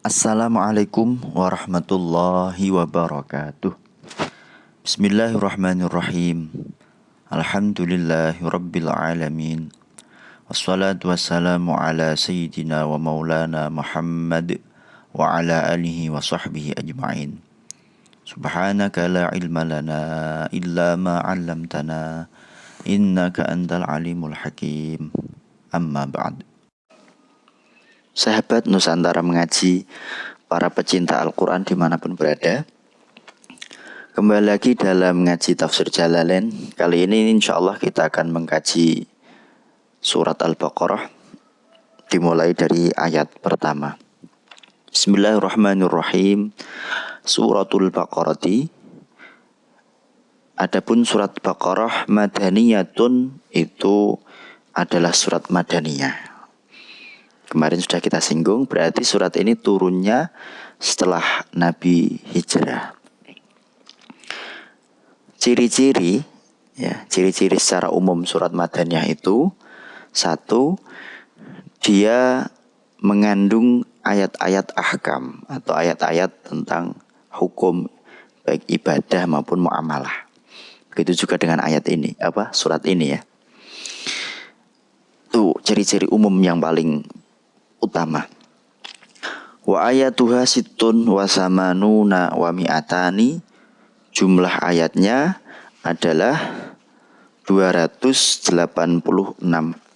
Assalamualaikum warahmatullahi wabarakatuh. Bismillahirrahmanirrahim. Alhamdulillahi rabbil alamin. Wassalatu wassalamu ala sayyidina wa maulana Muhammad wa ala alihi wa sahbihi ajma'in. Subhanaka la ilma lana illa ma 'allamtana innaka antal alimul hakim. Amma ba'd. Sahabat Nusantara Mengaji, para pecinta Al-Quran dimanapun berada, kembali lagi dalam ngaji Tafsir Jalalain. Kali ini insya Allah kita akan mengkaji surat Al-Baqarah, dimulai dari ayat pertama. Bismillahirrahmanirrahim. Suratul Baqarati. Adapun surat Baqarah Madaniyatun, itu adalah surat Madaniyah. Kemarin sudah kita singgung, berarti surat ini turunnya setelah Nabi hijrah. Ciri-ciri secara umum surat Madaniyah itu, satu, dia mengandung ayat-ayat ahkam atau ayat-ayat tentang hukum baik ibadah maupun muamalah. Begitu juga dengan ayat ini, surat ini ya. Itu ciri-ciri umum yang paling utama. Wa ayatuha sittun wa samanuna wa mi'atani. Jumlah ayatnya adalah 286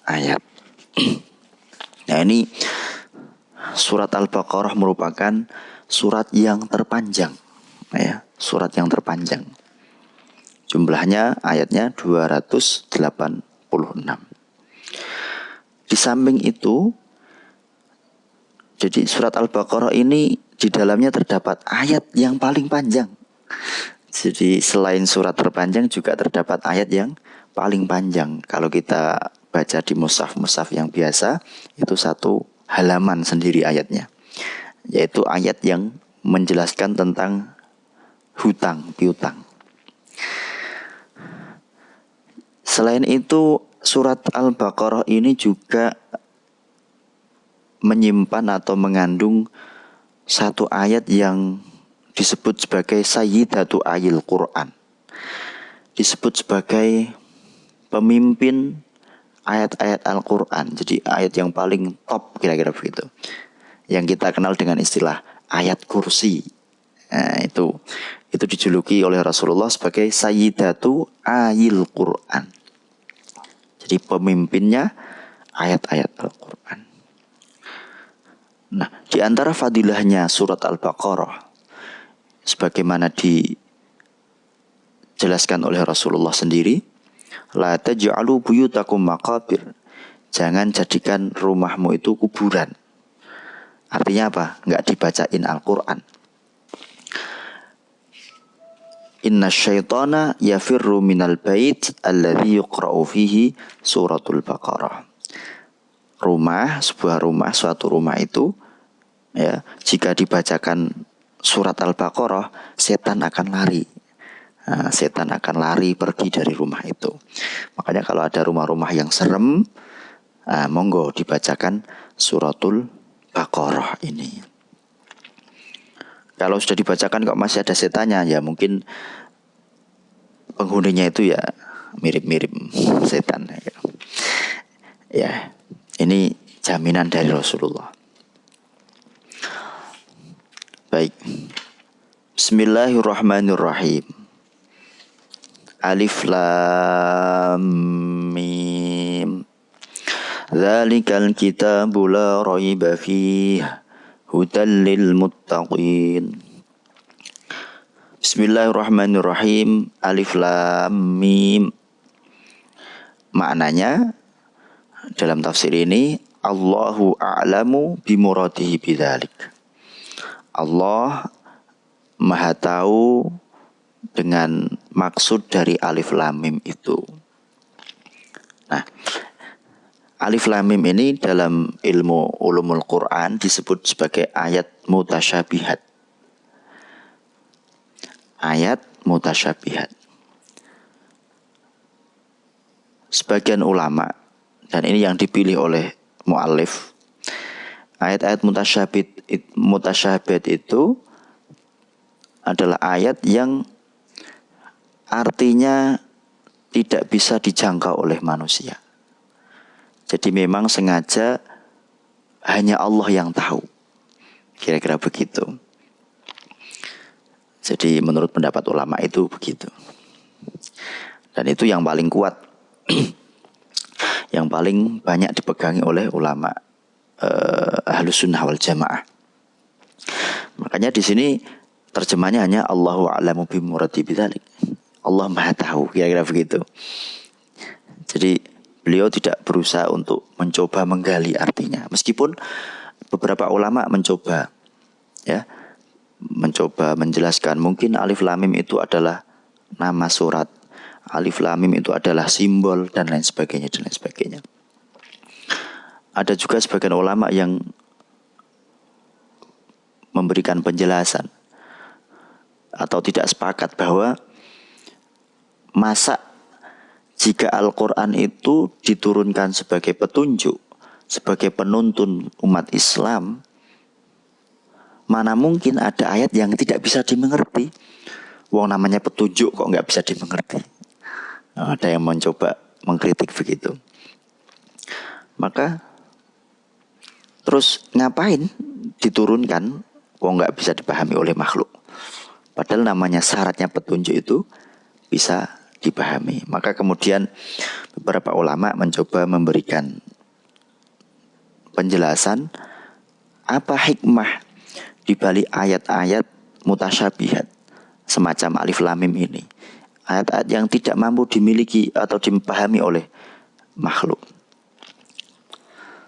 ayat. Nah, ini surat Al-Baqarah merupakan surat yang terpanjang, ya, surat yang terpanjang. Jumlahnya ayatnya 286. Di samping itu, jadi surat Al-Baqarah ini di dalamnya terdapat ayat yang paling panjang. Jadi selain surat terpanjang juga terdapat ayat yang paling panjang. Kalau kita baca di mushaf yang biasa, itu satu halaman sendiri ayatnya. Yaitu ayat yang menjelaskan tentang hutang, piutang. Selain itu, surat Al-Baqarah ini juga menyimpan atau mengandung satu ayat yang disebut sebagai Sayyidatu Ayil Quran. Disebut sebagai pemimpin ayat-ayat Al-Quran. Jadi ayat yang paling top, kira-kira begitu. Yang kita kenal dengan istilah ayat kursi. Nah, itu dijuluki oleh Rasulullah sebagai Sayyidatu Ayil Quran. Jadi pemimpinnya ayat-ayat Al-Quran. Nah, di antara fadilahnya surat Al-Baqarah, sebagaimana dijelaskan oleh Rasulullah sendiri, la taj'alu buyutakum maqabir. Jangan jadikan rumahmu itu kuburan. Artinya apa? Enggak dibacain Al-Quran. Inna syaitana yafirru minal bait alladhi yuqra'u fihi suratul Baqarah. Suatu rumah itu, ya, jika dibacakan surat Al-Baqarah, setan akan lari. Nah, setan akan lari pergi dari rumah itu. Makanya kalau ada rumah-rumah yang serem, monggo dibacakan suratul Baqarah ini. Kalau sudah dibacakan kok masih ada setannya, ya mungkin penghuninya itu ya mirip-mirip setan. Ya, ini jaminan dari Rasulullah. Baik. Bismillahirrahmanirrahim. Alif Lam Mim. Dzalikal kitabu la raiba fihi hudal lil muttaqin. Bismillahirrahmanirrahim. Alif Lam Mim. Maknanya dalam tafsir ini, Allahu a'lamu bimuradihi bidzalik. Allah Maha tahu dengan maksud dari Alif Lam Mim itu. Nah, Alif Lam Mim ini dalam ilmu ulumul Quran disebut sebagai ayat mutasyabihat. Ayat mutasyabihat. Sebagian ulama, dan ini yang dipilih oleh mu'allif, Ayat-ayat mutasyabihat itu adalah ayat yang artinya tidak bisa dijangkau oleh manusia. Jadi memang sengaja hanya Allah yang tahu. Kira-kira begitu. Jadi menurut pendapat ulama itu begitu. Dan itu yang paling kuat. Yang paling banyak dipegangi oleh ulama Ahlus Sunnah wal Jamaah. Makanya di sini terjemahnya hanya Allahu a'lamu bimuradi bidzalik. Allah Maha tahu, kira-kira begitu. Jadi beliau tidak berusaha untuk mencoba menggali artinya. Meskipun beberapa ulama mencoba menjelaskan mungkin alif lam mim itu adalah nama surat. Alif lam mim itu adalah simbol dan lain sebagainya. Ada juga sebagian ulama yang memberikan penjelasan atau tidak sepakat bahwa masa jika Al-Quran itu diturunkan sebagai petunjuk, sebagai penuntun umat Islam, mana mungkin ada ayat yang tidak bisa dimengerti. Wong namanya petunjuk kok nggak bisa dimengerti. Ada yang mencoba mengkritik begitu. Maka terus ngapain diturunkan kok nggak bisa dipahami oleh makhluk. Padahal namanya syaratnya petunjuk itu bisa dipahami. Maka kemudian beberapa ulama mencoba memberikan penjelasan apa hikmah di balik ayat-ayat mutasyabihat semacam alif lam mim ini. Ayat-ayat yang tidak mampu dimiliki atau dipahami oleh makhluk.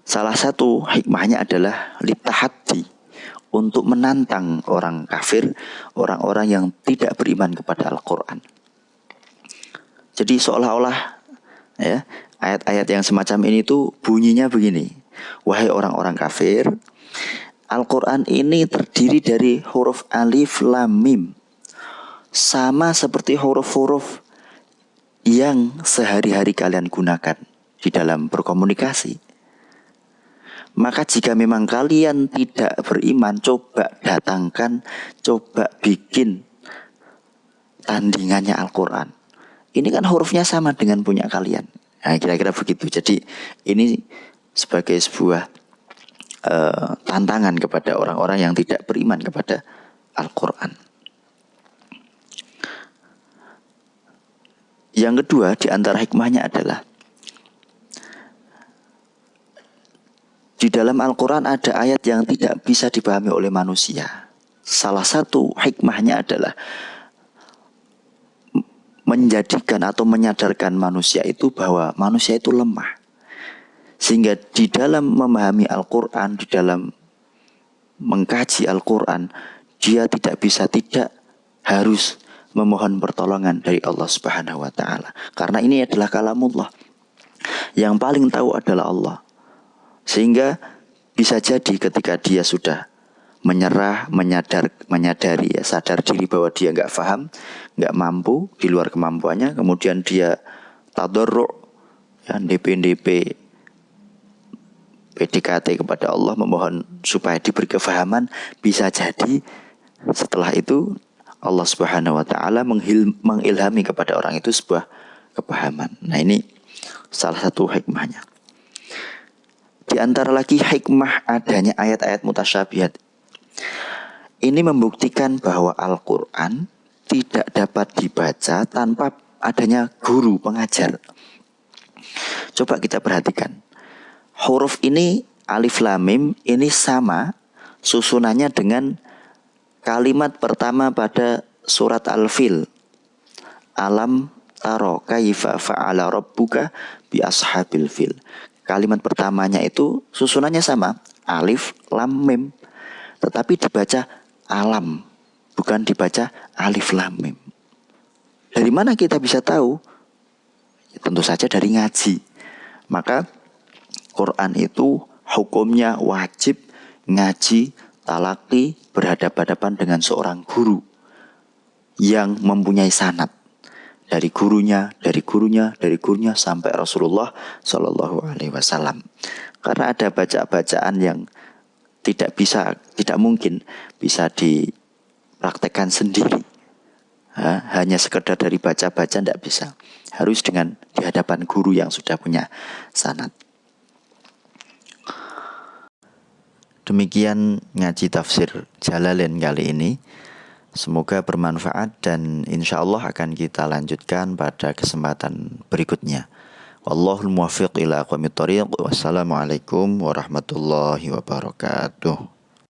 Salah satu hikmahnya adalah litahaddi, untuk menantang orang kafir, orang-orang yang tidak beriman kepada Al-Quran. Jadi seolah-olah ayat-ayat yang semacam ini tuh bunyinya begini. Wahai orang-orang kafir, Al-Quran ini terdiri dari huruf alif lam mim, sama seperti huruf-huruf yang sehari-hari kalian gunakan di dalam berkomunikasi. Maka jika memang kalian tidak beriman, coba datangkan, coba bikin tandingannya Al-Quran. Ini kan hurufnya sama dengan punya kalian. Nah, kira-kira begitu. Jadi ini sebagai sebuah tantangan kepada orang-orang yang tidak beriman kepada Al-Quran. Yang kedua di antara hikmahnya adalah di dalam Al-Quran ada ayat yang tidak bisa dipahami oleh manusia. Salah satu hikmahnya adalah menjadikan atau menyadarkan manusia itu bahwa manusia itu lemah. Sehingga di dalam memahami Al-Quran, di dalam mengkaji Al-Quran, dia tidak harus memohon pertolongan dari Allah Subhanahu wa Ta'ala. Karena ini adalah kalamullah. Yang paling tahu adalah Allah. Sehingga bisa jadi ketika dia sudah menyerah, menyadari, sadar diri bahwa dia nggak paham, nggak mampu, di luar kemampuannya, kemudian dia tadarru', DP, PDKT kepada Allah, memohon supaya diberi kefahaman. Bisa jadi setelah itu Allah Subhanahu wa Ta'ala mengilhami kepada orang itu sebuah kepahaman. Nah, ini salah satu hikmahnya. Di antara lagi hikmah adanya ayat-ayat mutasyabihat, ini membuktikan bahwa Al-Quran tidak dapat dibaca tanpa adanya guru pengajar. Coba kita perhatikan. Huruf ini alif lam mim ini sama susunannya dengan kalimat pertama pada surat Al-Fil. Alam taro kaifa fa'ala rabbuka bi ashabil fil. Kalimat pertamanya itu susunannya sama, alif lam mim. Tetapi dibaca alam, bukan dibaca alif lam mim. Dari mana kita bisa tahu? Ya, tentu saja dari ngaji. Maka Quran itu hukumnya wajib ngaji, talaki, berhadapan-hadapan dengan seorang guru yang mempunyai sanad. Dari gurunya sampai Rasulullah Shallallahu Alaihi Wasallam. Karena ada bacaan yang tidak mungkin bisa dipraktekkan sendiri. Hanya sekedar dari baca-baca tidak bisa. Harus dengan di hadapan guru yang sudah punya sanad. Demikian ngaji tafsir Jalalain kali ini. Semoga bermanfaat dan insya Allah akan kita lanjutkan pada kesempatan berikutnya. Wallahul muwaffiq ila aqwamit thoriq. Wassalamualaikum warahmatullahi wabarakatuh.